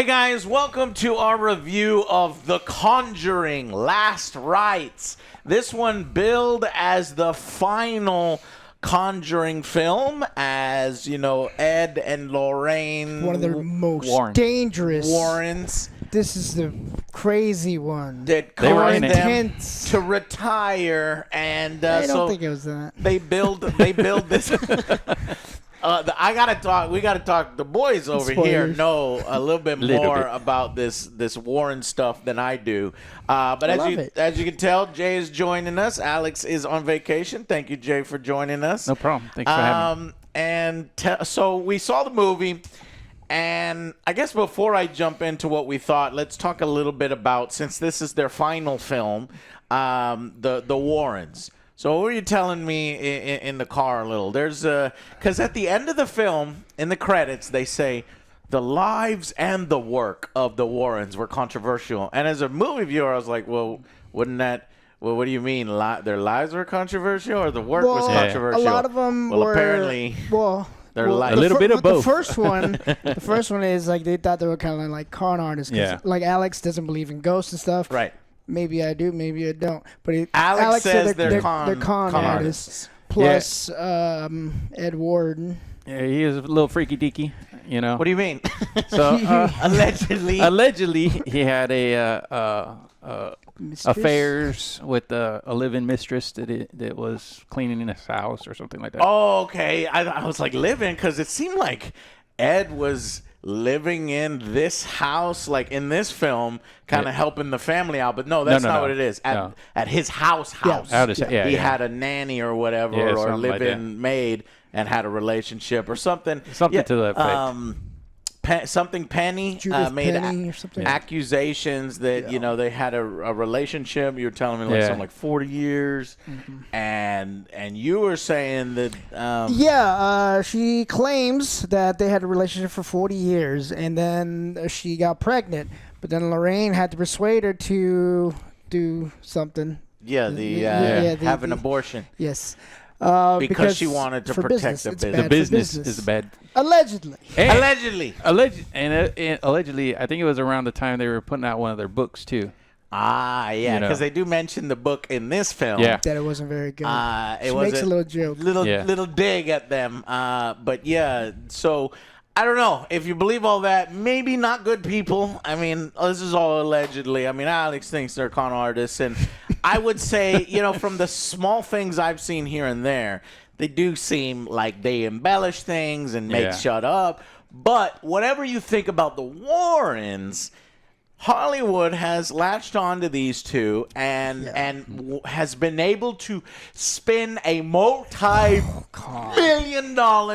Hey guys, welcome to our review of The Conjuring, Last Rites. This one billed as the final Conjuring film, as you know, Ed and Lorraine, one of their most dangerous Warrens. This is the crazy one. That caused them to retire, and I don't think it was that. They build this. We gotta talk. The boys over here know a little bit more about this Warren stuff than I do. But as you can tell, Jay is joining us. Alex is on vacation. Thank you, Jay, for joining us. No problem. Thanks for having me. And so we saw the movie, and I guess before I jump into what we thought, let's talk a little bit about, since this is their final film, the Warrens. So what were you telling me in the car a little? There's because at the end of the film, in the credits, they say the lives and the work of the Warrens were controversial. And as a movie viewer, I was like, well, wouldn't that? Well, what do you mean? Their lives were controversial, or the work was controversial? A lot of them were. Apparently, a little bit of both. The first one is like they thought they were kind of like con artists. Yeah. Like Alex doesn't believe in ghosts and stuff. Right. Maybe I do, maybe I don't. But Alex says they're con artists. Plus Ed Warden. Yeah, he is a little freaky deaky, you know. What do you mean? So allegedly, he had affairs with a live-in mistress that was cleaning in his house or something like that. Oh, okay. I was like living, because it seemed like Ed was living in this house, like in this film, kind of helping the family out. But no, that's not what it is. At his house. He had a nanny or whatever, or live-in maid, and had a relationship or something. Something to that effect. Penny made accusations that they had a relationship. You were telling me something like 40 years, and you were saying that she claims that they had a relationship for 40 years, and then she got pregnant, but then Lorraine had to persuade her to do something. Have an abortion. Yes. Because she wanted to protect the business. The business is bad. Allegedly, I think it was around the time they were putting out one of their books too. Because they do mention the book in this film. Yeah, that it wasn't very good. She makes a little joke, little dig at them. But yeah, so I don't know if you believe all that. Maybe not good people. I mean, this is all allegedly. I mean, Alex thinks they're con artists, and I would say, from the small things I've seen here and there, they do seem like they embellish things and make shut up. But whatever you think about the Warrens, Hollywood has latched on to these two and has been able to spin a multi-million dollar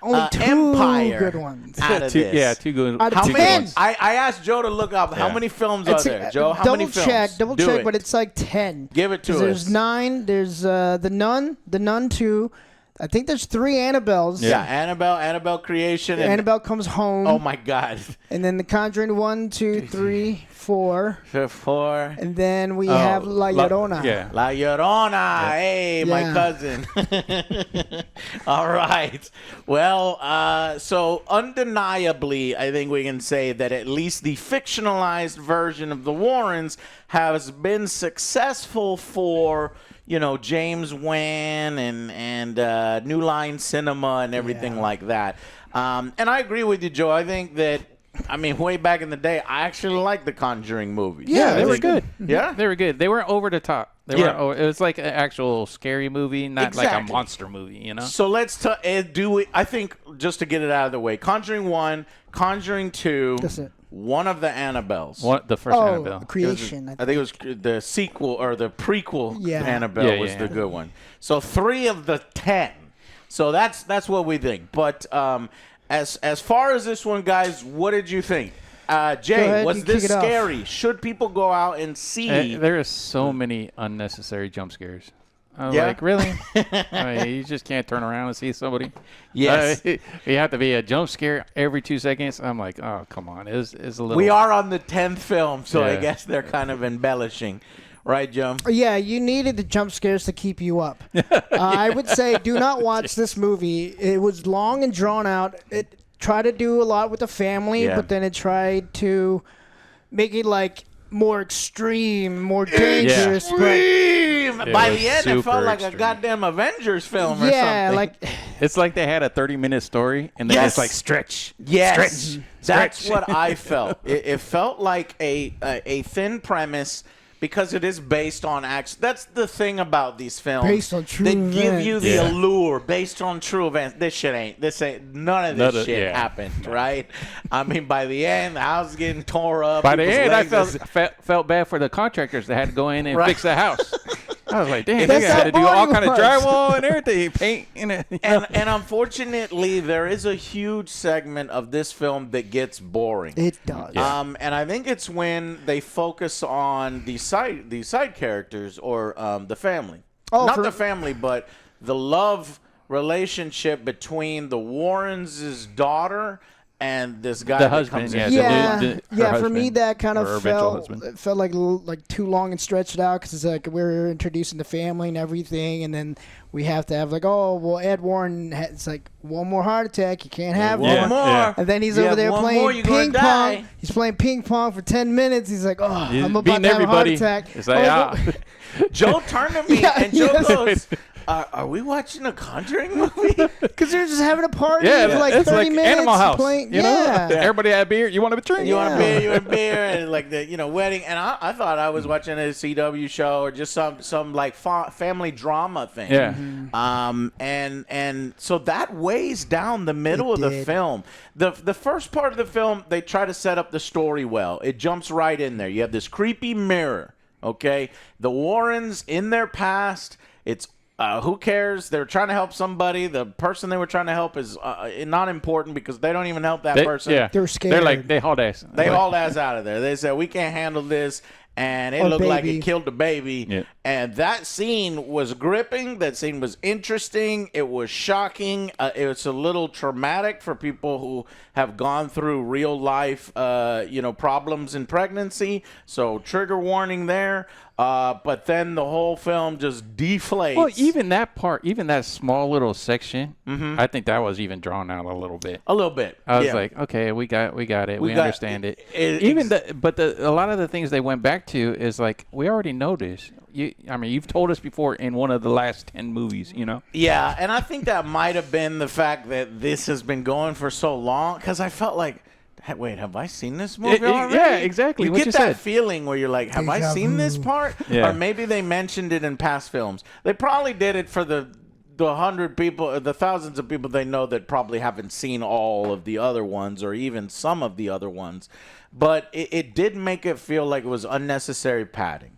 empire good ones. out of this. Yeah, two good ones. How many? I asked Joe to look up how many films are there. Joe, how many films? Double check, but it's like 10. Give it to us. There's 9. There's The Nun 2. I think there's 3 Annabelles. Yeah, Annabelle Creation. Annabelle Comes Home. Oh, my God. And then The Conjuring 1, 2, 3, 4. 4. And then we have La Llorona. La Llorona. Hey, my cousin. All right. Well, so undeniably, I think we can say that at least the fictionalized version of the Warrens has been successful for James Wan and New Line Cinema and everything like that. And I agree with you, Joe. I think that, way back in the day, I actually liked the Conjuring movies. Yeah, they were good. Yeah? They were good. They weren't over the top. It was like an actual scary movie, not like a monster movie, So let's I think, just to get it out of the way, Conjuring 1, Conjuring 2. That's it. One of the Annabelles. The first Annabelle. Creation. I think it was the sequel or the prequel. Annabelle was the good one. So 3 of the 10. So that's what we think. But as far as this one, guys, what did you think? Jay, was this scary? Should people go out and see? There are so many unnecessary jump scares. Like, really? You just can't turn around and see somebody. Yes. You have to be a jump scare every 2 seconds. I'm like, oh, come on. It's a little. We are on the 10th film, so I guess they're kind of embellishing. Right, Joe? Yeah, you needed the jump scares to keep you up. I would say do not watch this movie. It was long and drawn out. tried to do a lot with the family, but then it tried to make it like more extreme, more dangerous. But by the end, it felt like a goddamn Avengers film or something. Like it's like they had a 30-minute story and then it's like stretch. Stretch. That's what I felt. It felt like a thin premise. Because it is based on action. That's the thing about these films. Based on true events. They give you the allure based on true events. This ain't, none of this shit happened, right? I mean, by the end, the house is getting tore up. By the end, I felt bad for the contractors that had to go in and fix the house. I was like, damn, they had to do all kind of drywall and everything, paint. And unfortunately, there is a huge segment of this film that gets boring. It does. And I think it's when they focus on these side characters or the family. Not the family, but the love relationship between the Warrens' daughter and this guy the husband, for me that kind of felt like too long and stretched out because it's like we're introducing the family and everything, and then we have to have like, oh well, Ed Warren it's like one more heart attack, you can't have one more, and then he's over there playing ping pong. He's playing ping pong for 10 minutes. He's like, oh, I'm about to have a heart attack. It's like, Joe turned to me and Joe goes, are we watching a Conjuring movie? Because they're just having a party for like 30 like minutes. Animal House. Playing, Everybody had beer. You want a drink? You want a beer? You want a beer? And like the wedding. And I thought I was watching a CW show or just some like family drama thing. Yeah. And so that weighs down the middle of the film. The first part of the film, they try to set up the story well. It jumps right in there. You have this creepy mirror. Okay, the Warrens in their past. It's who cares? They're trying to help somebody. The person they were trying to help is not important because they don't even help that person. Yeah. They're scared. They're like, they hauled ass. They hauled ass out of there. They said, we can't handle this. And it looked like it killed the baby. Yeah. And that scene was gripping. That scene was interesting. It was shocking. It was a little traumatic for people who have gone through real life, problems in pregnancy. So trigger warning there. But then the whole film just deflates. Well, even that part, even that small little section, I think that was even drawn out a little bit. A little bit. I was like, okay, we got it. We understand it. A lot of the things they went back to is like, we already know this. You've told us before in one of the last 10 movies, Yeah, and I think that might have been the fact that this has been going for so long, because I felt like, wait, have I seen this movie already? Yeah, exactly. You get that feeling where you're like, have I seen this part? Yeah. Or maybe they mentioned it in past films. They probably did it for the 100 people, the thousands of people they know that probably haven't seen all of the other ones or even some of the other ones. But it did make it feel like it was unnecessary padding.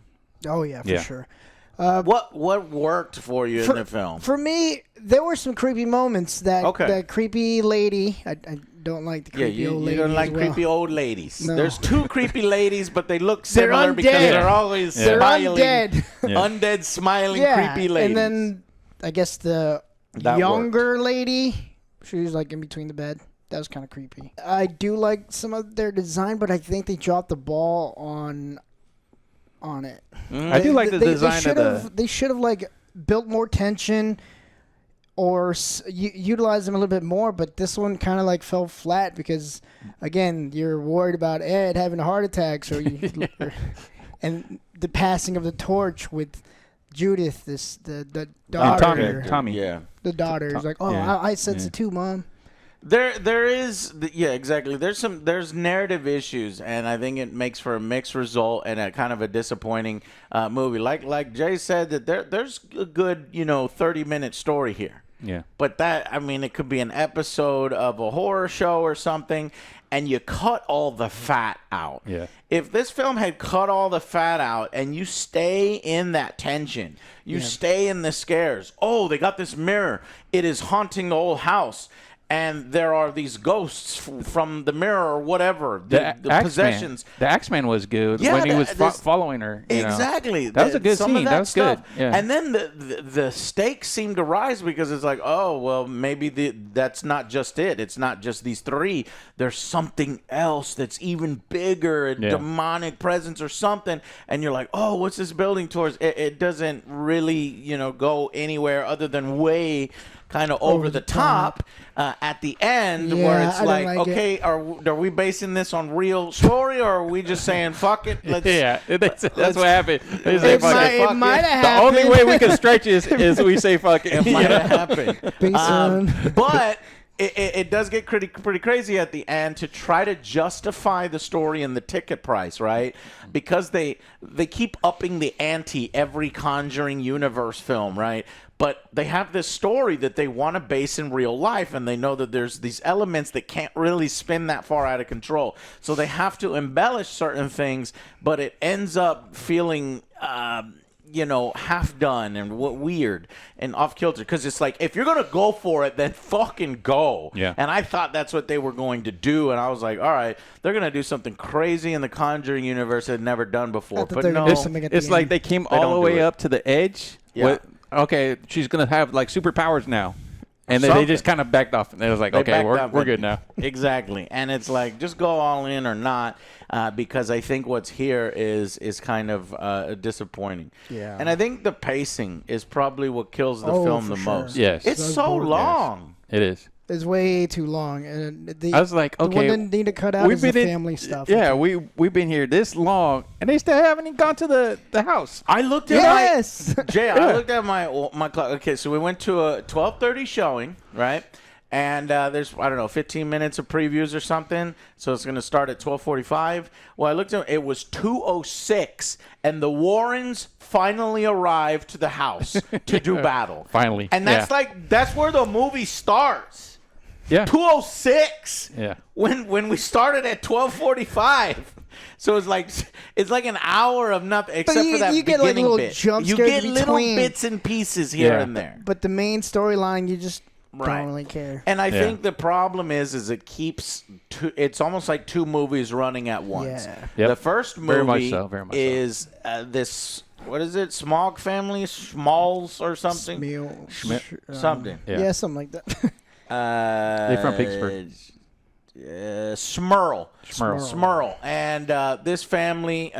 Oh, yeah, for sure. What worked for you in the film? For me, there were some creepy moments. That creepy lady. I don't like the creepy old ladies. You don't like creepy old ladies. No. There's two creepy ladies, but they look similar because they're always smiling. They're undead. Undead, smiling, creepy ladies. And then I guess the younger lady, she was like in between the bed. That was kind of creepy. I do like some of their design, but I think they dropped the ball on it. I do like the design They should have like built more tension or utilize them a little bit more, but this one kind of like fell flat because, again, you're worried about Ed having a heart attack, and the passing of the torch with Judith, the daughter, Tommy, the daughter is like, I sense it too, Mom. There is exactly. There's narrative issues, and I think it makes for a mixed result and a kind of a disappointing movie. Like Jay said, that there's a good 30-minute story here. Yeah. But it could be an episode of a horror show or something, and you cut all the fat out. Yeah. If this film had cut all the fat out and you stay in that tension, you stay in the scares. Oh, they got this mirror. It is haunting the old house. And there are these ghosts from the mirror or whatever, the possessions. The Axeman was good when he was following her. Exactly. That was a good scene. That was good. Yeah. And then the stakes seem to rise because it's like, oh, well, maybe that's not just it. It's not just these three. There's something else that's even bigger, a demonic presence or something. And you're like, oh, what's this building towards? It doesn't really, go anywhere other than way kind of over the top at the end, where it's like okay, are we basing this on real story, or are we just saying fuck it? That's what happened. It might have happened. The only way we can stretch is we say fuck it. It might have happened. But it does get pretty crazy at the end to try to justify the story and the ticket price, right? Because they keep upping the ante every Conjuring universe film, right? But they have this story that they want to base in real life, and they know that there's these elements that can't really spin that far out of control. So they have to embellish certain things, but it ends up feeling half done and weird and off kilter, because it's like, if you're gonna go for it, then fucking go. And I thought that's what they were going to do, and I was like, all right, they're gonna do something crazy in the Conjuring universe they'd never done before. But no, it's like they came all the way up to the edge. Okay, she's gonna have like superpowers now. And then they just kind of backed off. And it was like, okay, we're good now. Exactly. And it's like, just go all in or not, because I think what's here is kind of disappointing. Yeah. And I think the pacing is probably what kills the film the most. Yes. It's so long. Yes. It is. It's way too long, and I was like, okay, the one that need to cut out is the family stuff. Yeah, we've been here this long, and they still haven't even gone to the house. I looked at Jay. I looked at my clock. Okay, so we went to a 12:30 showing, right? And there's, I don't know, 15 minutes of previews or something. So it's going to start at 12:45. Well, I looked at it was 2:06, and the Warrens finally arrived to the house to do battle. Finally. And that's where the movie starts. Yeah. 2:06. Yeah. When we started at 12:45. So it's like an hour of nothing, except for that you get like little bit. jump You scares get little bits and pieces here and there. But the main storyline, you just don't really care. And I think the problem is it keeps it's almost like two movies running at once. Yeah. The first movie is this, what is it? Smog family, Smalls or something? Something. Yeah, something like that. They're from Pittsburgh. Smurl. And this family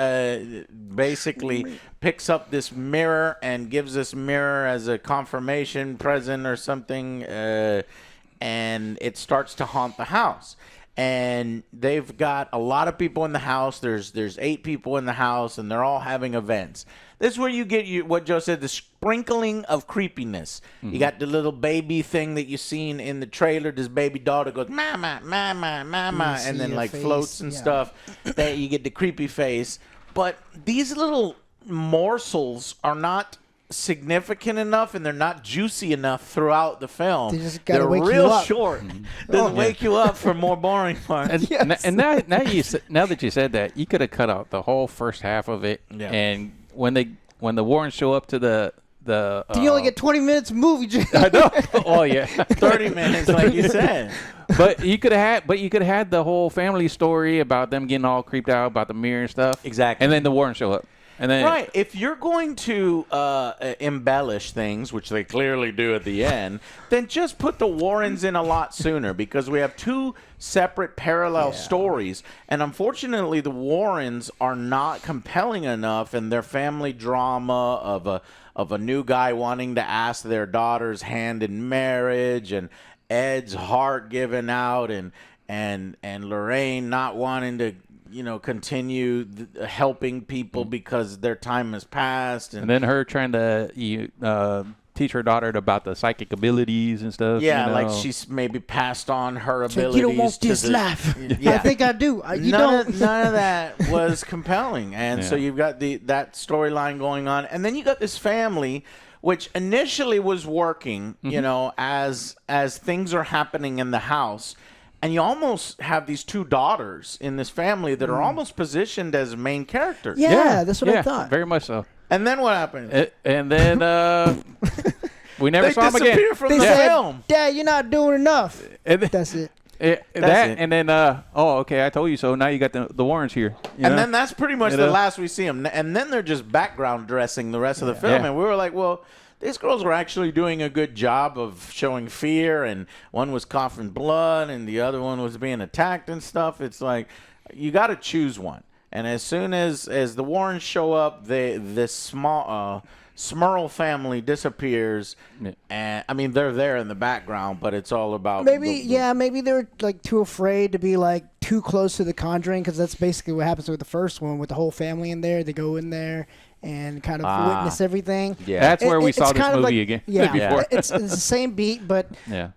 basically picks up this mirror and gives this mirror as a confirmation present or something, and it starts to haunt the house. And they've got a lot of people in the house. There's 8 people in the house, and they're all having events. This is where you get what Joe said, the sprinkling of creepiness. Mm-hmm. You got the little baby thing that you seen in the trailer. This baby daughter goes, mama, mama, mama, and then like face, floats and stuff. That you get the creepy face. But these little morsels are not significant enough, and they're not juicy enough throughout the film. They're real short. Doesn't wake you up for more boring parts. And now that you said that, you could have cut out the whole first half of it. Yeah. And when the Warrens show up to the you only get 20 minutes of movie. I know. Oh yeah, 30 minutes, like you said. But you could have had the whole family story about them getting all creeped out about the mirror and stuff. Exactly. And then the Warrens show up. And then, right. If you're going to embellish things, which they clearly do at the end, then just put the Warrens in a lot sooner, because we have 2 separate parallel stories. And unfortunately, the Warrens are not compelling enough in their family drama of a new guy wanting to ask their daughter's hand in marriage, and Ed's heart giving out, and Lorraine not wanting to continue helping people because their time has passed. And then her trying to teach her daughter about the psychic abilities and stuff. Yeah, like she's maybe passed on her abilities. You don't want this life. I think I do. None of that was compelling. And so you've got that storyline going on. And then you got this family, which initially was working, as things are happening in the house. And you almost have these 2 daughters in this family that are almost positioned as main characters. Yeah, that's what I thought. Very much so. And then what happened? And then we never saw them again. They disappear from the film. Dad, you're not doing enough. That's it. And then, okay, I told you so. Now you got the Warrens here. And then that's pretty much the last we see them. And then they're just background dressing the rest of the film. And we were like, well, these girls were actually doing a good job of showing fear, and one was coughing blood, and the other one was being attacked and stuff. It's like, you got to choose one. And as soon as the Warrens show up, this small Smurl family disappears, and I mean they're there in the background, but it's all about maybe they're like too afraid to be like too close to the Conjuring, because that's basically what happens with the first one with the whole family in there. They go in there and kind of witness everything. Yeah, that's where we saw this movie again. Yeah, before. It's the same beat, but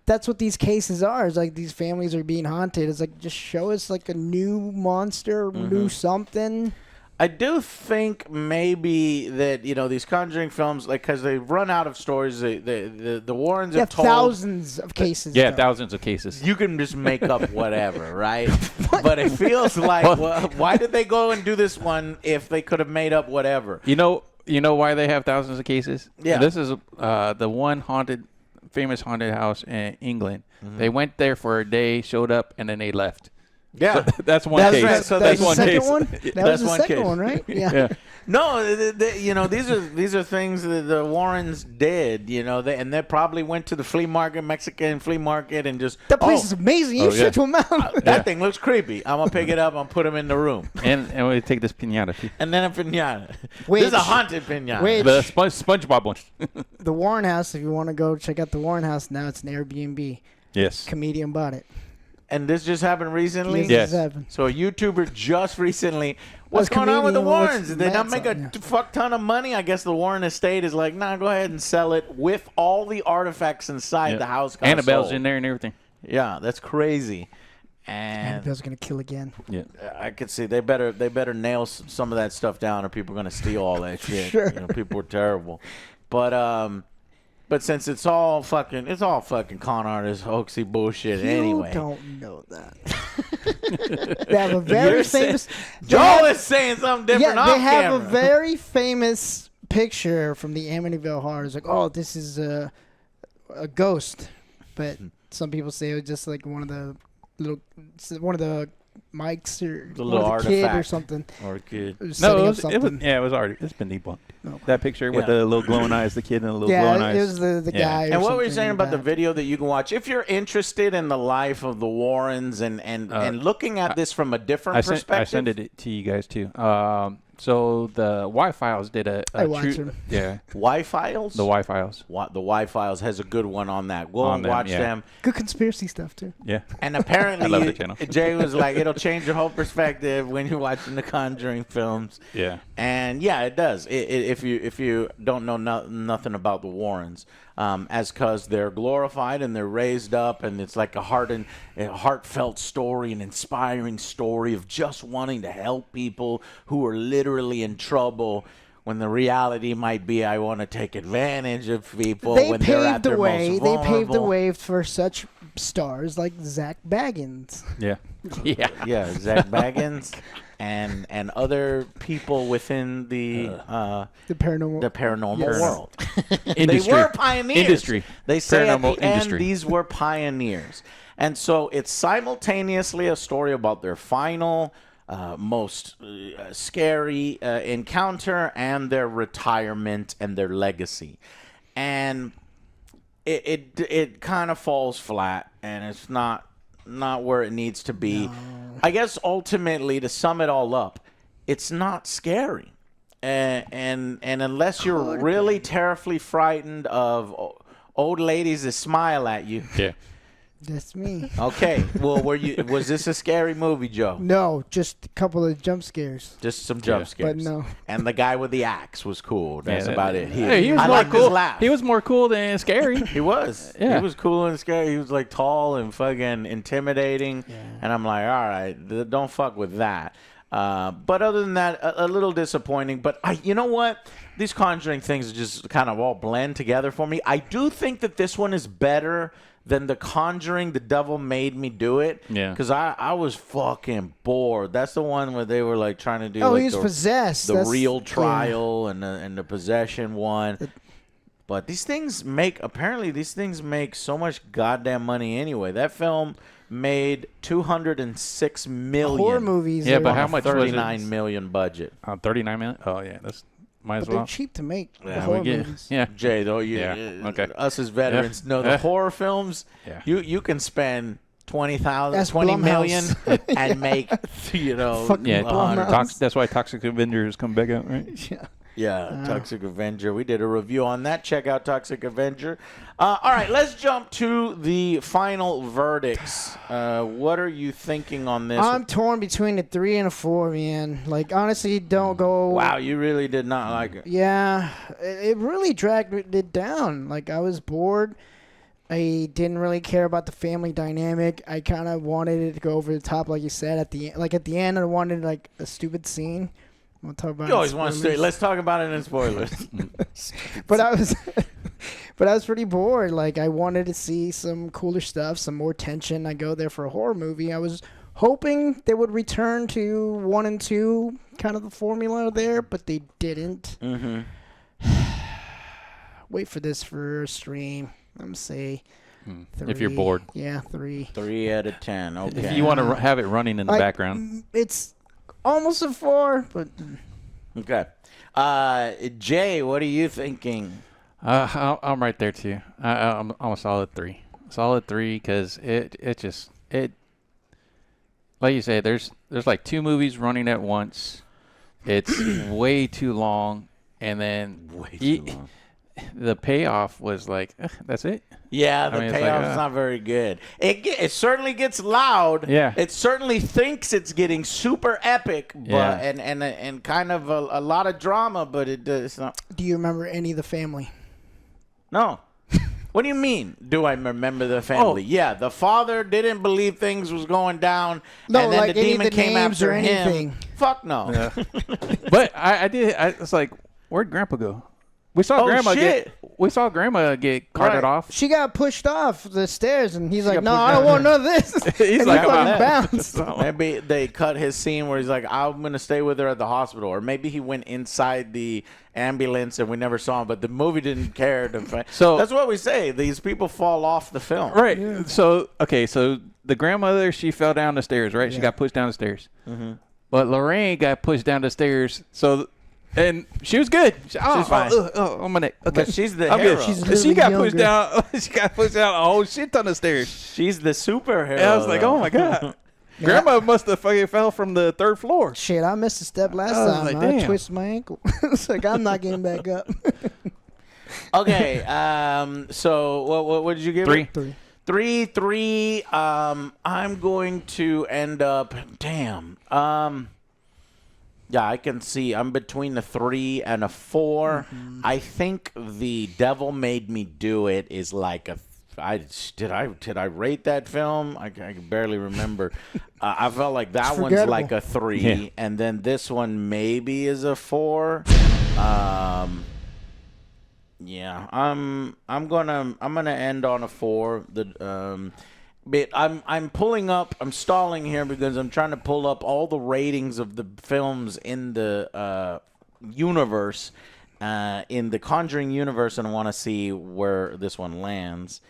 that's what these cases are. It's like these families are being haunted. It's like just show us like a new monster, new something. I do think maybe that these Conjuring films, like, because they've run out of stories. The Warrens have told thousands of cases. Yeah, thousands of cases. You can just make up whatever, right? But it feels like, why did they go and do this one if they could have made up whatever? You know why they have thousands of cases? Yeah, this is the one famous haunted house in England. Mm-hmm. They went there for a day, showed up, and then they left. Yeah, so that's one case. Right. So that's one case. That was the second case. one, right? Yeah. No, these are things that the Warrens did. And they probably went to the Mexican flea market, and just that place is amazing. You shut your mouth. That thing looks creepy. I'm gonna pick it up and put him in the room. And we take this piñata too. And then a piñata. This is a haunted piñata. The SpongeBob one. The Warren House. If you want to go check out the Warren House now, it's an Airbnb. Yes. Comedian bought it. And this just happened recently? Yes. So a YouTuber just recently. What's going on with the Warrens? Did they not make a fuck ton of money? I guess the Warren estate is like, nah, go ahead and sell it with all the artifacts inside the house. Annabelle's sold. In there and everything. Yeah, that's crazy. And Annabelle's gonna kill again. Yeah, I could see they better nail some of that stuff down, or people are gonna steal all that shit. Sure. People are terrible. But since it's all fucking con artist, hoaxy bullshit anyway. You don't know that. They have a very famous. Joel is saying something different off camera. They have camera. a very famous picture from the Amityville Horror. It's like, oh, this is a ghost, but some people say it was just like one of the mics or the little kid or something. Or a kid. It was already. It's been debunked. Okay. That picture with the little glowing eyes, the kid and the little glowing eyes. Yeah, it was the guy. And what were you saying about the video that you can watch if you're interested in the life of the Warrens and looking at this from a different perspective? I sent it to you guys too. So the Y-Files did I watched them. Yeah. Y-Files? The Y-Files. The Y-Files has a good one on that. Go and watch them. Good conspiracy stuff, too. Yeah. And apparently, I love the channel. Jay was like, it'll change your whole perspective when you're watching the Conjuring films. Yeah. And, yeah, it does. If you don't know nothing about the Warrens, because they're glorified and they're raised up, and it's like a heartfelt story, an inspiring story of just wanting to help people who are literally in trouble, when the reality might be, I want to take advantage of people when they're at their most vulnerable. They paved the way for such stars like Zach Baggins. Yeah. Yeah, Zach Baggins. And other people within the paranormal world. They were pioneers. They say at the end, these were pioneers. And so it's simultaneously a story about their final, most scary encounter, and their retirement and their legacy. And it kind of falls flat, and it's not where it needs to be. No. I guess ultimately, to sum it all up, it's not scary. And unless you're really terribly frightened of old ladies that smile at you. Yeah. That's me. Okay. Well, was this a scary movie, Joe? No, just a couple of jump scares. Just some jump scares. But no. And the guy with the axe was cool. That's about it. He was more cool. His laugh. He was more cool than scary. He was. Yeah. He was cool and scary. He was like tall and fucking intimidating. Yeah. And I'm like, all right, don't fuck with that. But other than that, a little disappointing. But you know what? These Conjuring things just kind of all blend together for me. I do think that this one is better than The Conjuring, The Devil Made Me Do It. Yeah. Because I was fucking bored. That's the one where they were like trying to do he was possessed. The real trial and the possession one. But these things make so much goddamn money anyway. That film made $206 million. Horror movies. Yeah, but how much was it? $39 million budget. $39 million? Oh, yeah. That's... Might as well. They're cheap to make. Yeah, horror movies. Yeah. Jay, though, okay. us as veterans know the horror films. Yeah. You can spend 20,000, 20 million, and make, that's why Toxic Avengers come back out, right? Yeah, Toxic Avenger. We did a review on that. Check out Toxic Avenger. All right, let's jump to the final verdicts. What are you thinking on this? I'm torn between a 3 and a 4, man. Like, honestly, don't go. Wow, you really did not like it. Yeah, it really dragged it down. Like, I was bored. I didn't really care about the family dynamic. I kind of wanted it to go over the top, like you said. At the end, I wanted like a stupid scene. We'll talk about. You always want to. Let's talk about it in spoilers. but I was pretty bored. Like, I wanted to see some cooler stuff, some more tension. I go there for a horror movie. I was hoping they would return to 1 and 2, kind of the formula there, but they didn't. Mm-hmm. Wait for this for a stream. I'm going to say 3. If you're bored. Yeah, 3. 3 out of 10. Okay. If you want to have it running in the background. It's almost a 4, but... Okay. Jay, what are you thinking? I'm right there, too. I'm a solid 3. Solid 3 because it like you say, there's like 2 movies running at once. It's way too long. And then... Way too long. The payoff was like, that's it. Yeah, the payoff's not very good. It certainly gets loud. Yeah. It certainly thinks it's getting super epic, but and kind of a lot of drama, but it's not. Do you remember any of the family? No. What do you mean? Do I remember the family? Yeah, the father didn't believe things was going down, no, and then like the demon came after him. Fuck no. Yeah. But I was like, where'd Grandpa go? We saw Grandma get carted off. She got pushed off the stairs, and he's like, "No, I don't want none of this." He's like, bounced. Maybe they cut his scene where he's like, "I'm gonna stay with her at the hospital," or maybe he went inside the ambulance and we never saw him. But the movie didn't care. So that's what we say. These people fall off the film, right? Yeah. So the grandmother, she fell down the stairs, right? Yeah. She got pushed down the stairs. Mm-hmm. But Lorraine got pushed down the stairs. And she was good. She's fine. On my neck. Okay, but she's the hero. She got pushed down. She got pushed down a whole shit ton of stairs. She's the superhero. And I was like, oh my god, Grandma must have fucking fell from the 3rd floor. Shit, I missed a step last time. Like, I twisted my ankle. It's like I'm not getting back up. Okay. So what did you give 3. it? 3. I'm going to end up. Damn. Yeah, I can see. I'm between a 3 and a 4. Mm-hmm. I think The Devil Made Me Do It is like a. Did I rate that film? I can barely remember. I felt like that one's like a 3, and then this one maybe is a 4. Yeah, I'm gonna end on a 4. But I'm pulling up. I'm stalling here because I'm trying to pull up all the ratings of the films in the universe, in the Conjuring universe, and I want to see where this one lands.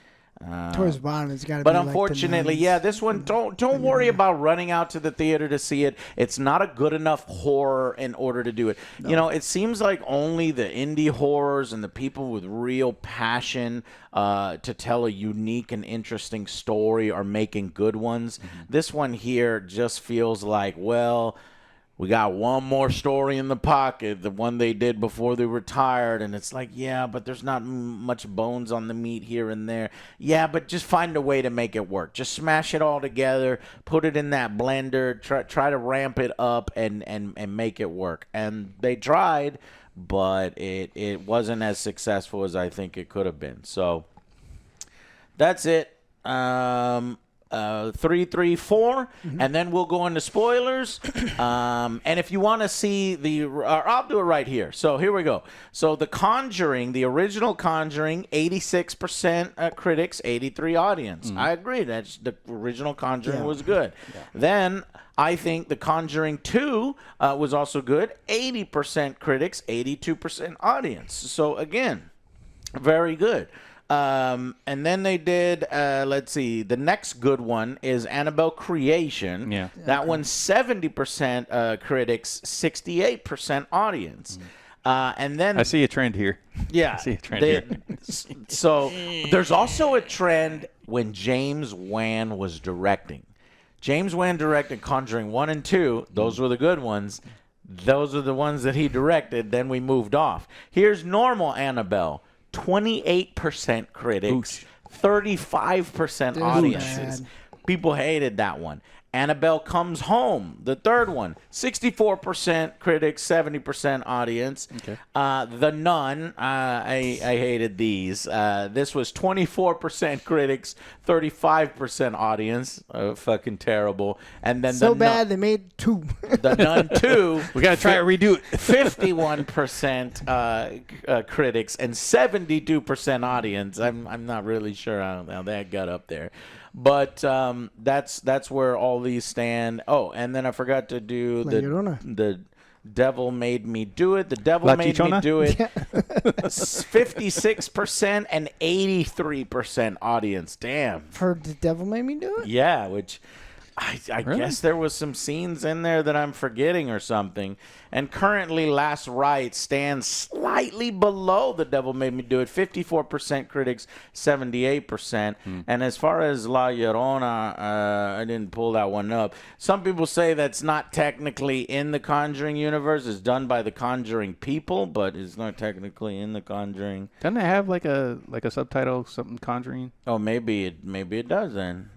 Towards the bottom, it's got to be. But unfortunately, this one. Don't worry about running out to the theater to see it. It's not a good enough horror in order to do it. No. You know, it seems like only the indie horrors and the people with real passion to tell a unique and interesting story are making good ones. Mm-hmm. This one here just feels like, well, we got one more story in the pocket, the one they did before they retired, and it's like, yeah, but there's not much bones on the meat here and there. Yeah, but just find a way to make it work. Just smash it all together, put it in that blender, try to ramp it up and make it work. And they tried, but it wasn't as successful as I think it could have been. So that's it. 3, 3, 4, and then we'll go into spoilers. And if you want to see I'll do it right here. So here we go. So The Conjuring, the original Conjuring, 86% critics, 83 audience. I agree. That's the original Conjuring was good. Yeah. Then I think The Conjuring 2 was also good. 80% critics, 82% audience. So again, very good. And then they did, let's see, the next good one is Annabelle Creation. Yeah. That one's 70% critics, 68% audience. And then I see a trend here. Yeah. I see a trend here. So there's also a trend when James Wan was directing. James Wan directed Conjuring 1 and 2. Those were the good ones. Those are the ones that he directed. Then we moved off. Here's normal Annabelle. 28% critics, 35% audiences. Bad. People hated that one. Annabelle Comes Home, the third one, 64% critics, 70% audience. Okay. The Nun, I hated these. This was 24% critics, 35% audience. Fucking terrible. And then so bad they made 2. The Nun 2. We got to try to redo it. 51% critics and 72% audience. I'm not really sure how that got up there. But that's where all these stand. Oh, and then I forgot to do the Devil Made Me Do It. The Devil La Made Chichona? Me Do It. 56% and 83% audience. Damn. For The Devil Made Me Do It? Yeah, which I Really? guess there was some scenes in there that I'm forgetting or something. And currently, Last Rites stands slightly below The Devil Made Me Do It. 54% critics, 78%. And as far as La Llorona, I didn't pull that one up. Some people say that's not technically in the Conjuring universe. It's done by the Conjuring people, but it's not technically in the Conjuring. Doesn't it have like a subtitle, something Conjuring? Oh, maybe it does then.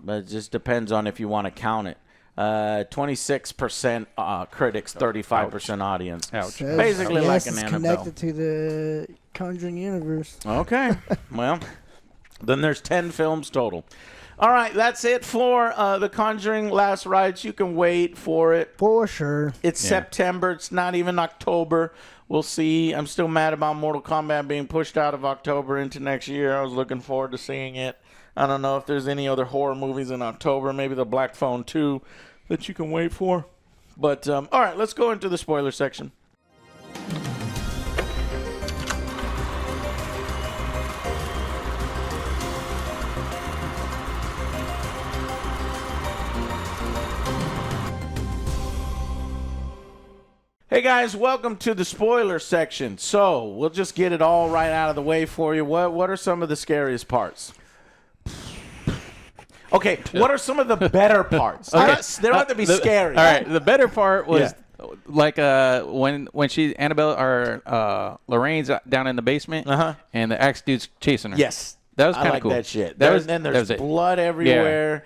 But it just depends on if you want to count it. 26% critics, 35% audience. Ouch. Basically like an it's Annabelle. connected to the Conjuring universe. Okay. Well, then there's 10 films total. All right, that's it for The Conjuring Last Rites. You can wait for it. For sure. It's September. It's not even October. We'll see. I'm still mad about Mortal Kombat being pushed out of October into next year. I was looking forward to seeing it. I don't know if there's any other horror movies in October, maybe The Black Phone 2 that you can wait for. But, all right, let's go into the spoiler section. Hey guys, welcome to the spoiler section. So, we'll just get it all right out of the way for you. What are some of the scariest parts? Okay, what are some of the better parts? Okay. They don't have to be scary. All right, the better part was like when Annabelle or Lorraine's down in the basement and the axe dude's chasing her. Yes. That was kind of cool. I like that shit. Then there's blood everywhere.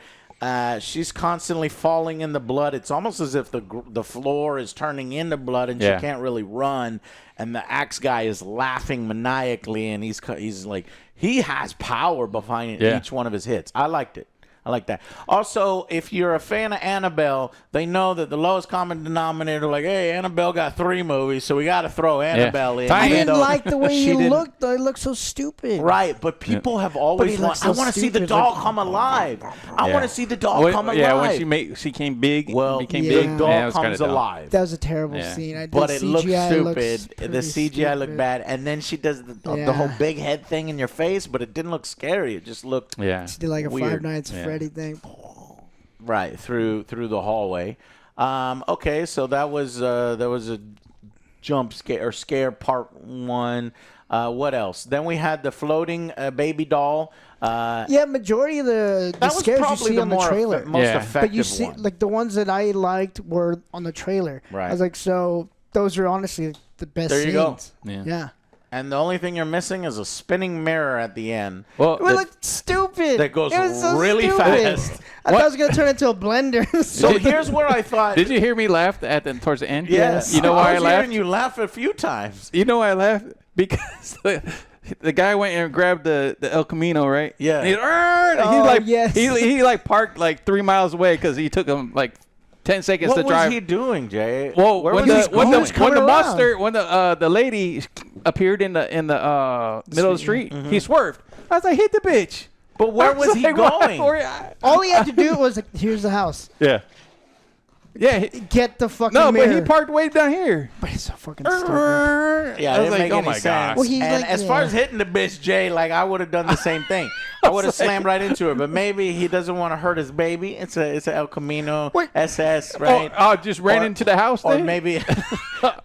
She's constantly falling in the blood. It's almost as if the floor is turning into blood and she can't really run. And the axe guy is laughing maniacally, and he's like, he has power behind each one of his hits. I liked it. I like that. Also, if you're a fan of Annabelle, they know that the lowest common denominator, like, hey, Annabelle got 3 movies, so we got to throw Annabelle in. I didn't like the way he looked. Though. He looked so stupid. Right, but people have always wanted, I want to see the doll come alive. I want to see the doll come alive. Yeah, when she came big, became big big, doll comes alive. That was a terrible scene. But it looked stupid. The CGI looked bad. And then she does the whole big head thing in your face, but it didn't look scary. It just looked She did like a weird. Five Nights at Freddy thing. Right, through the hallway. Okay, so that was a jump scare part 1. What else? Then we had the floating baby doll. Majority of the scares you see on the trailer. Most effective but you see, one. like the ones that I liked were on the trailer. Right. I was like, so those are honestly the best there you scenes. Go. Yeah. And the only thing you're missing is a spinning mirror at the end. Well, it looked stupid. That goes so really stupid. fast. I thought it was going to turn into a blender. So here's where I thought. Did you hear me laugh towards the end? Yes. You know why I laughed? I was hearing you laugh a few times. You know why I laughed? Because the guy went and grabbed the El Camino, right? Yeah. And he like parked like 3 miles away because he took him like 10 seconds to drive. What was he doing, Jay? Well, when the lady appeared in the middle of the street, he swerved. I was like, hit the bitch. But where was he going? All he had to do was like, here's the house. Yeah. Yeah. Get the fucking No, mirror. but he parked way down here. But it's so fucking stupid. Yeah, I was it didn't like, make any sense. Well, and as far as hitting the bitch, Jay, like I would have done the same thing. I would have slammed right into her. But maybe he doesn't want to hurt his baby. It's a El Camino SS, right? Just ran into the house then?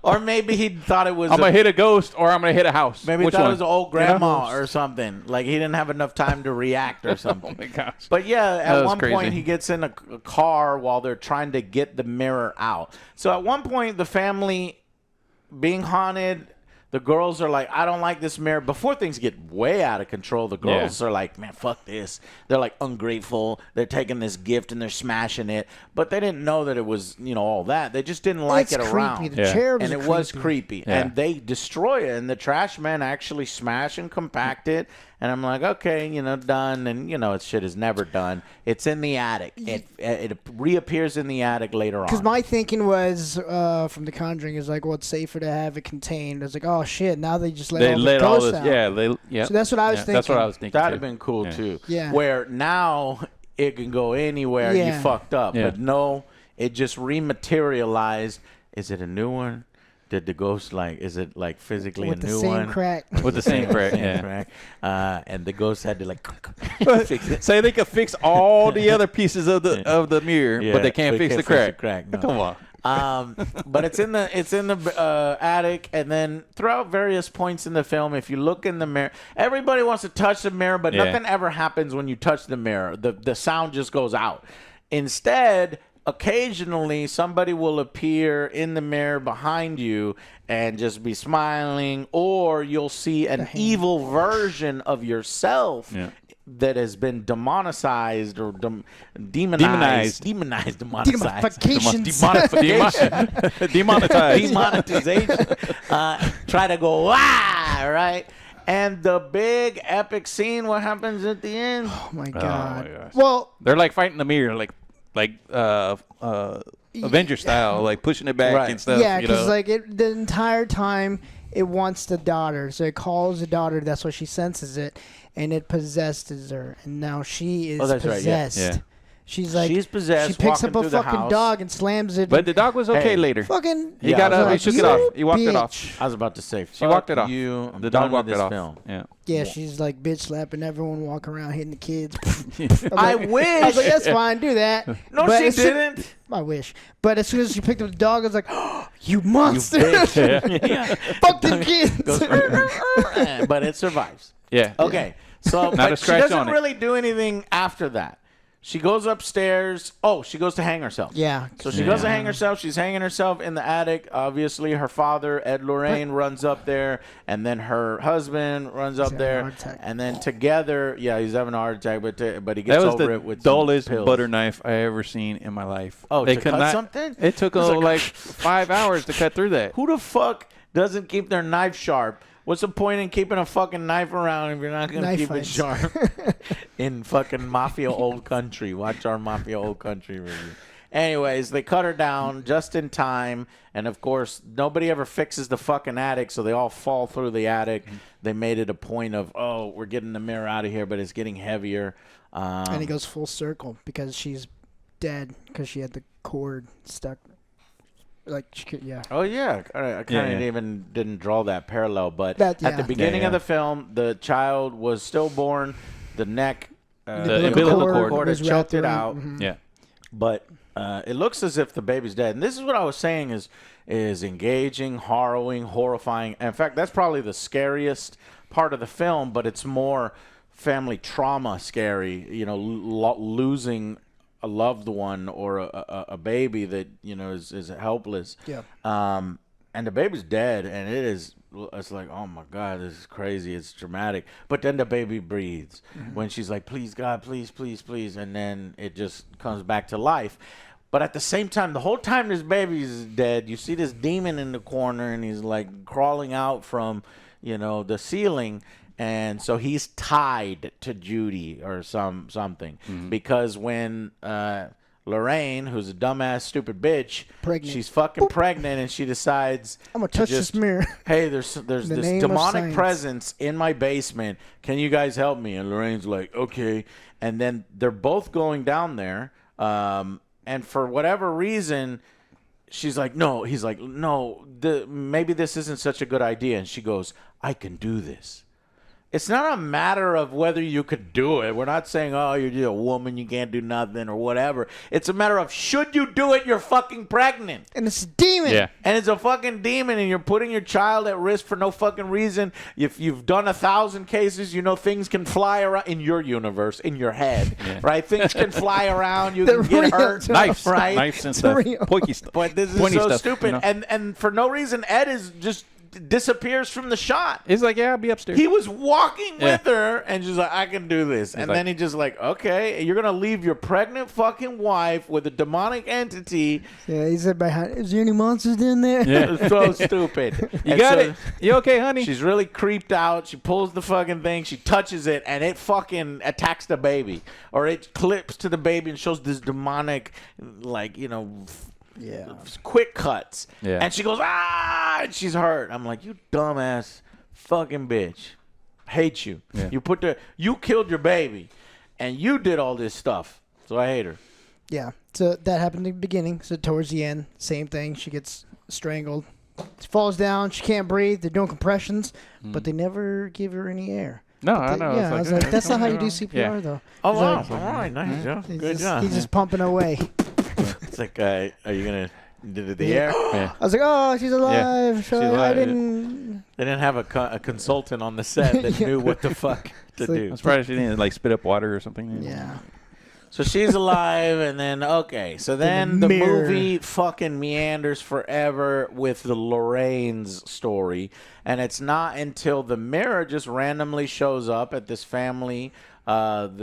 Or maybe he thought it was I'm going to hit a ghost or I'm going to hit a house. Maybe he thought it was an old grandma or something. Like he didn't have enough time to react or something. Oh, my gosh. But yeah, at one point he gets in a car while they're trying to get the mirror out. So at one point, the family being haunted, the girls are like, I don't like this mirror. Before things get way out of control, the girls are like, man, fuck this. They're like ungrateful. They're taking this gift and they're smashing it. But they didn't know that it was, all that. They just didn't like it around. The chair was and it was creepy. Yeah. And they destroy it. And the trash men actually smash and compact it. And I'm like, okay, done. And, it shit is never done. It's in the attic. It reappears in the attic later on. Because my thinking was, from The Conjuring, is like, well, it's safer to have it contained. I was like, oh, shit, now they just let all the ghosts out. Yeah. So that's what I was thinking. That's what I was thinking, That'd have been cool, too. Yeah. Where now it can go anywhere you fucked up. Yeah. But no, it just rematerialized. Is it a new one? Did the ghost is it physically a new one? With the same crack, yeah. And the ghost had to fix it. So they could fix all the other pieces of the mirror, but they can't fix the crack. No. Come on. But it's in the attic, and then throughout various points in the film, if you look in the mirror, everybody wants to touch the mirror, but nothing ever happens when you touch the mirror. The sound just goes out. Instead, occasionally somebody will appear in the mirror behind you and just be smiling, or you'll see an evil version of yourself that has been demonized or demonized. Demonetization. Try to go, right? And the big epic scene, what happens at the end? Oh, my God. Oh, my gosh. Well, they're like fighting the mirror, like Avenger style, like pushing it back and stuff. Yeah, because the entire time it wants the daughter, so it calls the daughter. That's why she senses it, and it possesses her, and now she is possessed. Right, yeah. She's possessed. She picks up a fucking dog and slams it. But the dog was okay later. Fucking. He got he shook it off. He walked it off. I was about to say, she walked it off. The dog walked it off. Film. Yeah. Yeah, she's like bitch slapping everyone, walking around hitting the kids. I wish. I was like, that's fine, do that. No, but she didn't. I wish. But as soon as she picked up the dog, I was like, oh, you monster. You bitch. Fuck them kids. But it survives. Yeah. Okay. So but she doesn't really do anything after that. She goes upstairs. Oh, she goes to hang herself. Yeah. So she goes to hang herself. She's hanging herself in the attic. Obviously, her father, Ed Lorraine, runs up there. And then her husband runs up there. And then together, he's having a heart attack, but he gets over it with dullest butter knife I ever seen in my life. Oh, they could cut something? It took like 5 hours to cut through that. Who the fuck doesn't keep their knife sharp? What's the point in keeping a fucking knife around if you're not going to keep it sharp? In fucking Mafia Old Country. Watch our Mafia Old Country review. Anyways, they cut her down just in time. And, of course, nobody ever fixes the fucking attic, so they all fall through the attic. They made it a point of, we're getting the mirror out of here, but it's getting heavier. And it goes full circle because she's dead because she had the cord stuck. Oh yeah, I kind of even didn't draw that parallel, but at the beginning of the film, the child was stillborn. The neck, the umbilical cord had choked it out. Mm-hmm. Yeah, but it looks as if the baby's dead. And this is what I was saying is engaging, harrowing, horrifying. In fact, that's probably the scariest part of the film, but it's more family trauma scary. Losing a loved one or a baby that is helpless. Yeah. And the baby's dead, and it's like, oh my God, this is crazy. It's dramatic. But then the baby breathes when she's like, please God, please, please, please, and then it just comes back to life. But at the same time, the whole time this baby's dead, you see this demon in the corner, and he's like crawling out from the ceiling. And so he's tied to Judy or something because when Lorraine, who's a dumbass, stupid bitch, she's fucking pregnant, and she decides, I'm gonna touch this mirror. Hey, there's this demonic presence in my basement. Can you guys help me? And Lorraine's like, okay. And then they're both going down there, and for whatever reason, she's like, no. He's like, no. Maybe this isn't such a good idea. And she goes, I can do this. It's not a matter of whether you could do it. We're not saying, oh, you're just a woman, you can't do nothing or whatever. It's a matter of, should you do it? You're fucking pregnant. And it's a demon. Yeah. And it's a fucking demon, and you're putting your child at risk for no fucking reason. If you've done 1,000 cases, you know things can fly around in your universe, in your head, right? Things can fly around. You can get hurt. Knives, right? Knives and stuff. Pointy stuff. But this is Pointy so stuff, stupid. you know? And for no reason, Ed is just disappears from the shot. He's like, yeah, I'll be upstairs. He was walking with her, and she's like, I can do this. And like, then he just like, okay, you're going to leave your pregnant fucking wife with a demonic entity. Yeah, he said, is there any monsters in there? Yeah. It's so stupid. You got it. You okay, honey? She's really creeped out. She pulls the fucking thing. She touches it, and it fucking attacks the baby. Or it clips to the baby and shows this demonic, like, you know, quick cuts. Yeah. And she goes, ah, and she's hurt. I'm like, you dumbass fucking bitch. Hate you. Yeah. You killed your baby, and you did all this stuff. So I hate her. Yeah. So that happened in the beginning. So towards the end, same thing. She gets strangled. She falls down. She can't breathe. They're doing compressions, but they never give her any air. No, I know. Yeah, I was like, that's not how you do CPR, though. Oh, He's wow. like, All right. Nice, Joe. Good job. He's just pumping away. It's like, are you going to do the air? Yeah. I was like, oh, she's alive. Yeah. So She's alive. I didn't. They didn't have a consultant on the set that knew what the fuck to do. I'm surprised she didn't like spit up water or something. Yeah. So she's alive, and then, okay. So then the movie fucking meanders forever with the Lorraine's story. And it's not until the mirror just randomly shows up at this family. And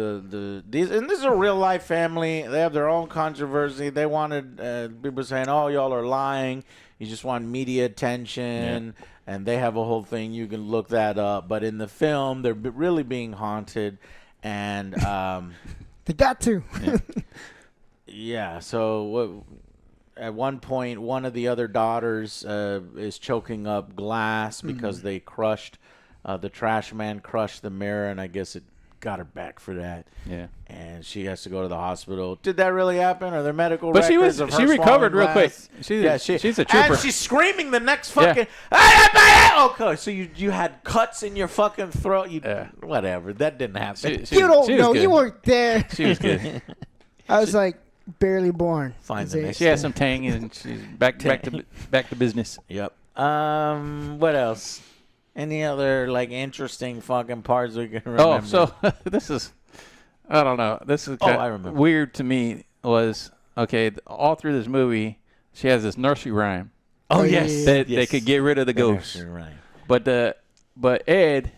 this is a real life family. They have their own controversy. They wanted people saying, oh, y'all are lying. You just want media attention. Yeah. And they have a whole thing. You can look that up. But in the film, they're really being haunted. And... They got to. Yeah. So at one point, one of the other daughters is choking up glass because they crushed, the trash man crushed the mirror, and I guess it got her back for that. Yeah. And she has to go to the hospital. Did that really happen? Are there medical records of her she recovered real quick. She's a trooper. And she's screaming the next fucking, okay, so you had cuts in your fucking throat. Whatever. That didn't happen. You don't know. You weren't there. She was good. I was like barely born. Find the next She had some tang, and she's back to business. Yep. What else? Any other like interesting fucking parts we can remember? Oh, so this is, I don't know. This is I remember. Weird to me. Was okay. All through this movie, she has this nursery rhyme. Oh yes, that they could get rid of the ghosts. But Ed,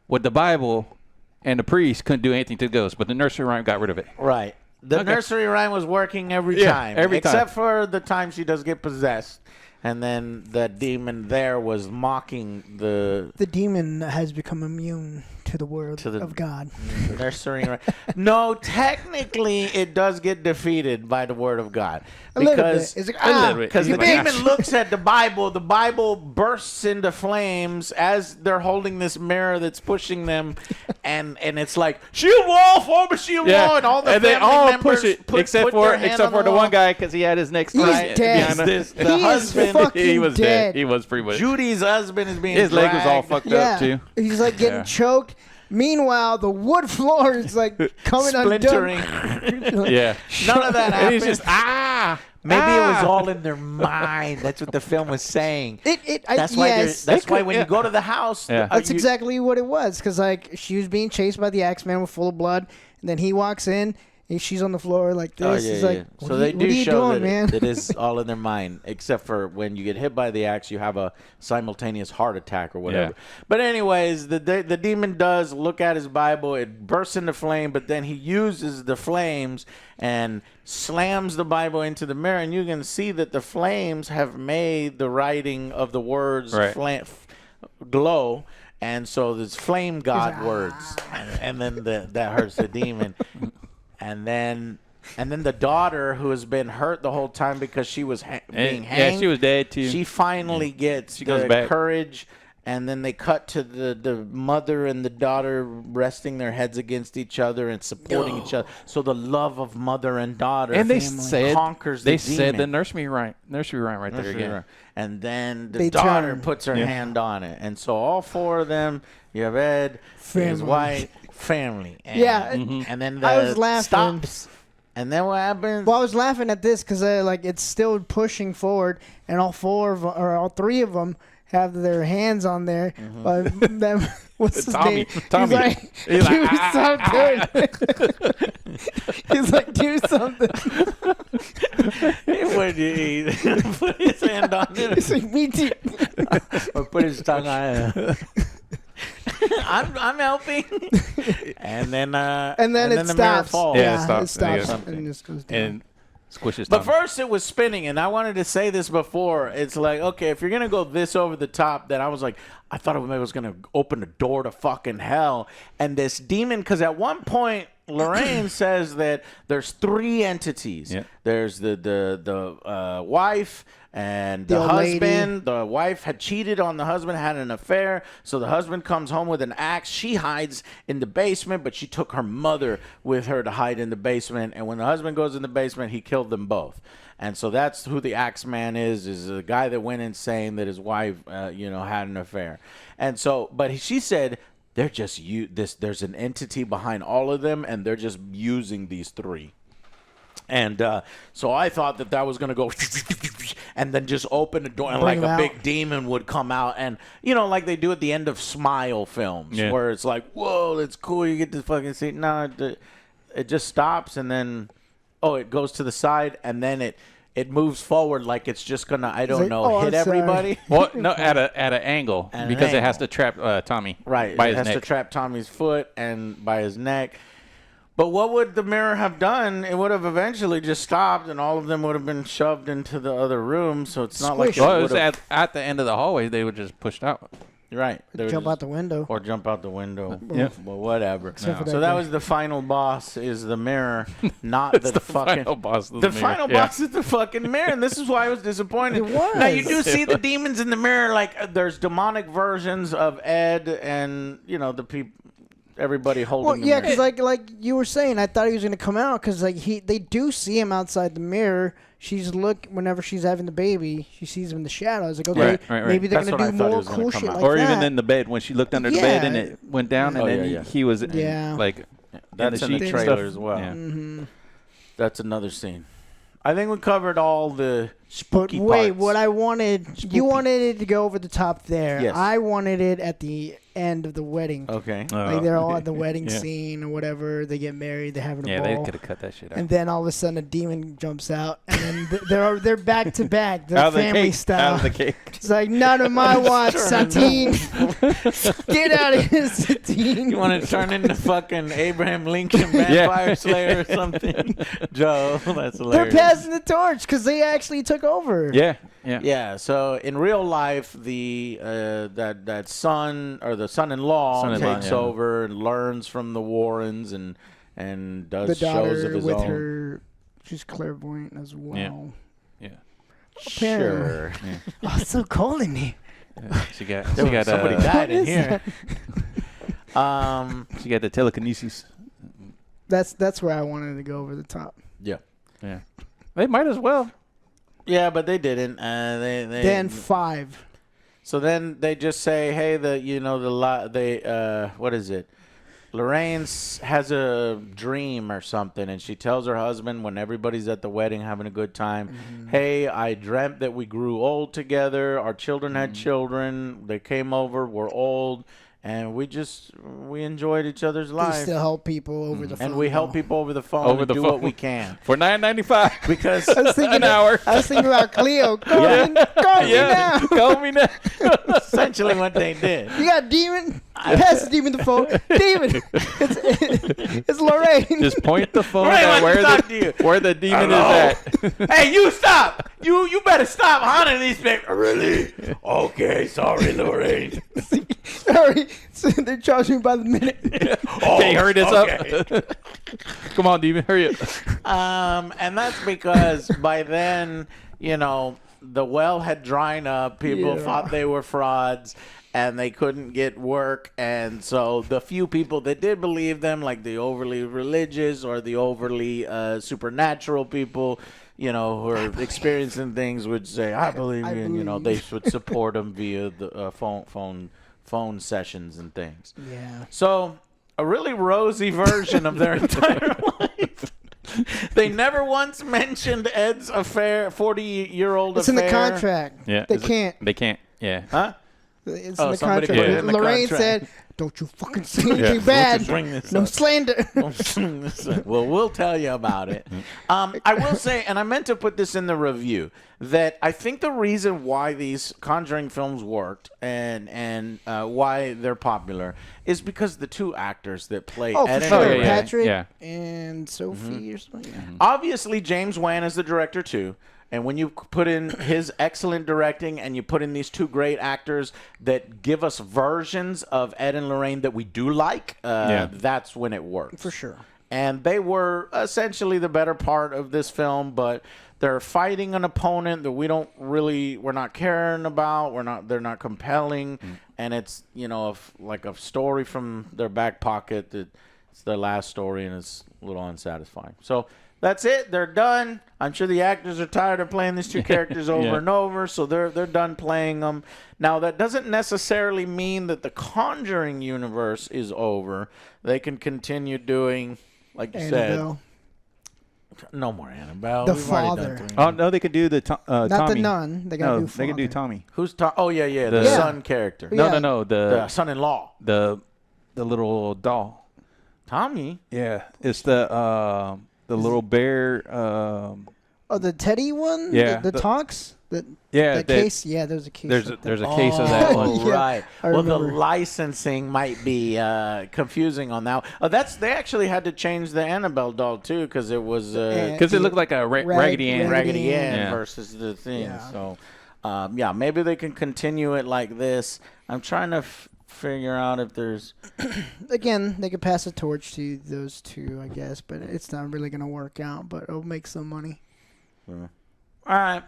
with the Bible and the priest, couldn't do anything to the ghosts. But the nursery rhyme got rid of it. Right. The nursery rhyme was working every time. Except for the time she does get possessed. And then the demon there was mocking the... The demon has become immune to the word of God. Nursery rhyme. No, technically it does get defeated by the word of God. A little bit. Because the demon looks at the Bible bursts into flames as they're holding this mirror that's pushing them, and it's like, shield wall, form a shield wall, and all the family all members push it, except for the one guy, because he had his neck behind the husband. He was dead. He was pretty much. Judy's husband is being his leg was all dragged. fucked up too. He's like getting choked. Meanwhile, the wood floor is like coming splintering. Yeah. None of that happened. And he's just Maybe it was all in their mind. That's what the film was saying. That's why when you go to the house, that's exactly what it was. Because like she was being chased by the Axeman with full of blood, and then he walks in. She's on the floor like this. He's like, so they do show that it is all in their mind, except for when you get hit by the axe, you have a simultaneous heart attack or whatever. Yeah. But anyways, the demon does look at his Bible. It bursts into flame, but then he uses the flames and slams the Bible into the mirror, and you can see that the flames have made the writing of the words glow. And so there's flame God words, and then that hurts the demon. And then the daughter, who has been hurt the whole time because she was being hanged. Yeah, she was dead too. She finally gets the courage and then they cut to the mother and the daughter resting their heads against each other and supporting each other. So the love of mother and daughter and they conquers the demon. They said the nursery rhyme right there again. And then the daughter puts her hand on it. And so all four of them, you have Ed, his wife, family. And, and then I was laughing. Stops. And then what happens? Well, I was laughing at this because it's still pushing forward, and all three of them have their hands on there. What's his name? Tommy. He's like, do something. He's like, do something. What do you eat? Put his hand on it. He's like, me too. Or put his tongue on it. I'm helping. And then it the stops. mirror falls. Yeah, it stops. And it just goes down. And squishes. But first it was spinning, and I wanted to say this before. It's like, okay, if you're gonna go this over the top, then I was like, I thought it was gonna open the door to fucking hell. And this demon, because at one point Lorraine says that there's three entities. Yeah. There's the wife and the husband. Lady. The wife had cheated on the husband, had an affair. So the husband comes home with an axe. She hides in the basement, but she took her mother with her to hide in the basement. And when the husband goes in the basement, he killed them both. And so that's who the axe man is a guy that went insane that his wife, had an affair. And so, but she said, they're just there's an entity behind all of them, and they're just using these three. And so I thought that was going to go and then just open the door and like a big demon would come out. And, like they do at the end of Smile films where it's like, whoa, that's cool. You get to fucking see. No, it just stops and then, it goes to the side and then it moves forward like it's just going to, hit everybody. Well, no, at an angle because it has to trap Tommy. Right. By it his has to trap Tommy's foot and by his neck. But what would the mirror have done? It would have eventually just stopped, and all of them would have been shoved into the other room. So it's not like it was at the end of the hallway. They were just pushed out. Right. Jump out the window. Or jump out the window. Yeah. Well, whatever. No. So that was the final boss is the mirror, not the fucking... final boss the final boss is the fucking mirror, and this is why I was disappointed. It was. Now, you do see the demons in the mirror. Like, there's demonic versions of Ed and, the people... Everybody holding. Well, yeah, because like you were saying, I thought he was gonna come out because they do see him outside the mirror. Whenever she's having the baby, she sees him in the shadows. Like, okay, right. Maybe they're gonna do more cool shit like that. Or even in the bed when she looked under the bed and it went down, and then he was that's in the trailer as well. Yeah. Mm-hmm. That's another scene. I think we covered all the spooky parts. What I wanted, you wanted it to go over the top there. Yes. I wanted it at the end of the wedding. Okay. Like they're all at the wedding scene or whatever. They get married. They're having a ball. Yeah, they could have cut that shit out. And then all of a sudden a demon jumps out, and then they're back to back, the family style. Out of the cake. It's like, none of my watch, Satine. Get out of here, Satine. You want to turn into fucking Abraham Lincoln Vampire Slayer or something? Joe, that's hilarious. They're passing the torch because they actually took over. Yeah. So in real life, that son or the son-in-law takes over and learns from the Warrens and does the daughter shows of his with own. her, she's clairvoyant as well. Yeah. Sure. Yeah. Oh, it's so cold in here. She got somebody died in here. She got the telekinesis. That's where I wanted to go over the top. Yeah. They might as well. Yeah, but they didn't. Then 5. So then they just say, hey, what is it? Lorraine has a dream or something, and she tells her husband when everybody's at the wedding having a good time, hey, I dreamt that we grew old together. Our children had children. They came over. We're old. And we enjoyed each other's lives. We still help people over the phone. And we help people over the phone and do what we can. For $9.95. Because an hour. I was thinking about Cleo. Call me now. Call me now. Essentially what they did. You got a demon? Pass the demon the phone. Demon. It's Lorraine. Just point the phone Lorraine, at where the demon is at. Hey, you stop. You better stop haunting these people. Really? Okay, sorry, Lorraine. Sorry. So they're charging me by the minute. Okay, hurry this up. Come on, demon, hurry up. And that's because by then, the well had dried up. People thought they were frauds, and they couldn't get work. And so the few people that did believe them, like the overly religious or the overly supernatural people, you know, who are experiencing things, would say, I believe you. And, you know, they would support them via the phone sessions and things. Yeah. So a really rosy version of their entire life. They never once mentioned Ed's affair, 40-year-old affair. It's in the contract. Yeah. They can't. They can't. Yeah. Huh? It's Oh, in the somebody contract. put it in the Lorraine contract. said, don't you fucking say anything bad. Bring this No up. slander. Well, we'll tell you about it. I will say, and I meant to put this in the review, that I think the reason why these Conjuring films worked and why they're popular is because the two actors that play Oh, Ed for and sure. Lorraine. Patrick and Sophie or something. Yeah. Obviously, James Wan is the director, too. And when you put in his excellent directing and you put in these two great actors that give us versions of Ed and Lorraine that we do like, that's when it works. For sure. And they were essentially the better part of this film, but they're fighting an opponent that we're not caring about. They're not compelling. And it's, you know, like a story from their back pocket that it's their last story and it's a little unsatisfying. So that's it. They're done. I'm sure the actors are tired of playing these two characters over and over, so they're done playing them. Now, that doesn't necessarily mean that the Conjuring universe is over. They can continue doing, like you Annabelle. said, no more Annabelle. The We've already father. done 3. Oh no, they could do the Not Tommy. the nun. They got to do They could do father. Tommy. Who's Oh yeah, the The- son character. Yeah. No. The son-in-law. The little doll. Tommy. Yeah, it's the little bear. Oh, the Teddy one? Yeah. The Tonks? Yeah, That case? Yeah, there's a case. There's like a that. case of that one. Oh, Yeah, right. I Well, the remember. licensing might be confusing on that. Oh, they actually had to change the Annabelle doll too because it was Because it looked like a Raggedy Ann. Raggedy Ann Yeah. versus the thing. Yeah. So, maybe they can continue it like this. I'm trying to figure out if there's. Again, they could pass a torch to those two, I guess, but it's not really going to work out, but it'll make some money. All right.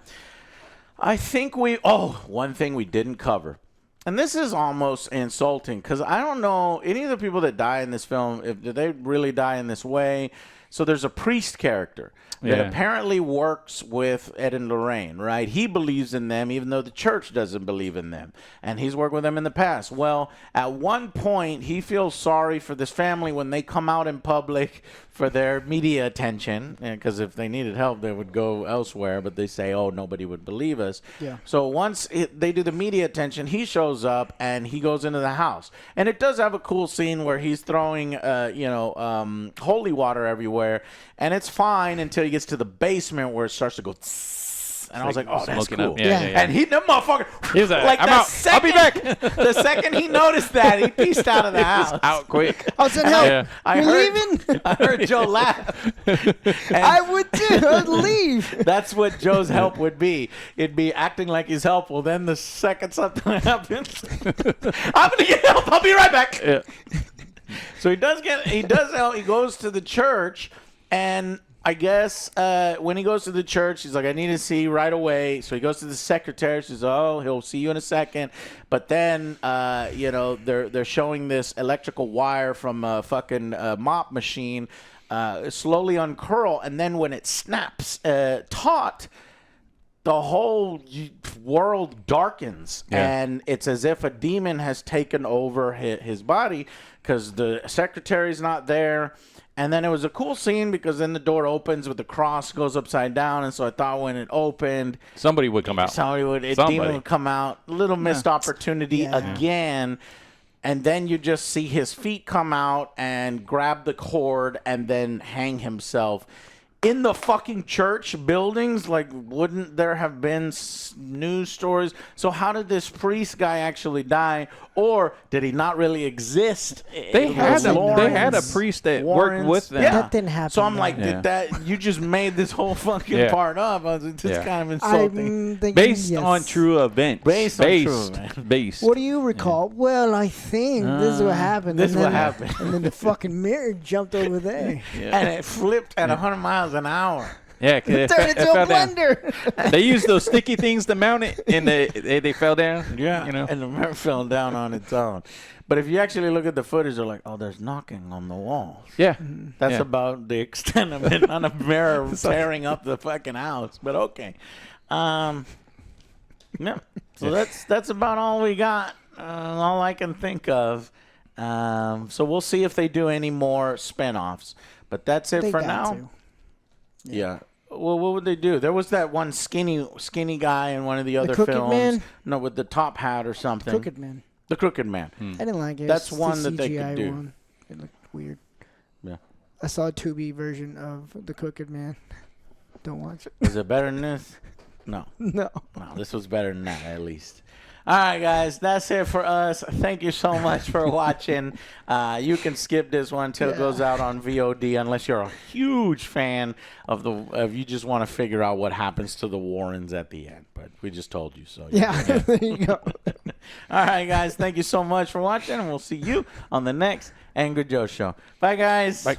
I think one thing we didn't cover. And this is almost insulting because I don't know any of the people that die in this film, did they really die in this way? So there's a priest character that apparently works with Ed and Lorraine, right? He believes in them even though the church doesn't believe in them. And he's worked with them in the past. Well, at one point, he feels sorry for this family when they come out in public for their media attention. Because if they needed help, they would go elsewhere. But they say, oh, nobody would believe us. Yeah. So once they do the media attention, he shows up and he goes into the house. And it does have a cool scene where he's throwing, holy water everywhere. And it's fine until he gets to the basement where it starts to go tss, and I was like, oh, that's Smoking cool. up. Yeah. And that motherfucker, He was like, I'm the out. I'll be back. The second he noticed that, he pieced out of the house. Out quick. I was in hell. Yeah. I You're heard, leaving? I heard Joe laugh. And I would too. I'd leave. that's what Joe's help would be. It'd be acting like he's helpful. Then the second something happens, I'm gonna get help. I'll be right back. Yeah. So he does help. He goes to the church, and I guess when he goes to the church, he's like, I need to see right away. So he goes to the secretary. She says, oh, he'll see you in a second. But then, they're showing this electrical wire from a fucking mop machine slowly uncurl. And then when it snaps taut, the whole world darkens. Yeah. And it's as if a demon has taken over his body because the secretary's not there. And then it was a cool scene because then the door opens with the cross goes upside down. And so I thought when it opened, Somebody would come out. demon would come out. Little missed opportunity again. And then you just see his feet come out and grab the cord and then hang himself. In the fucking church buildings, like, wouldn't there have been news stories? So how did this priest guy actually die? Or did he not really exist? They had a priest that worked with them. That didn't happen. So I'm like, Yeah. you just made this whole fucking part up. I was like, this is kind of insulting. I'm thinking, Based yes. on true events. Based on true events. Based. What do you recall? Well, I think this is what happened. This is And what then- happened. And then the fucking mirror jumped over there. And it flipped at 100 miles an hour. Yeah, turn into a blender. They used those sticky things to mount it, and they fell down. Yeah, you know, and the mirror fell down on its own. But if you actually look at the footage, they're like, oh, there's knocking on the walls. Yeah. That's about the extent of it. Not a mirror tearing up the fucking house, but okay. Yeah. So that's about all we got. All I can think of. So we'll see if they do any more spinoffs. But that's it for now. Yeah. Well, what would they do? There was that one skinny guy in one of the other films. Man? No, with the top hat or something. Crooked Man. The Crooked Man. I didn't like it. That's it's one the that they could CGI do. One. It looked weird. Yeah. I saw a 2B version of The Crooked Man. Don't watch it. Is it better than this? No. No. No, this was better than that, at least. All right, guys, that's it for us. Thank you so much for watching. You can skip this one till it goes out on VOD, unless you're a huge fan of you just want to figure out what happens to the Warrens at the end. But we just told you so. Yeah, there you go. All right, guys, thank you so much for watching, and we'll see you on the next Angry Joe Show. Bye, guys. Bye.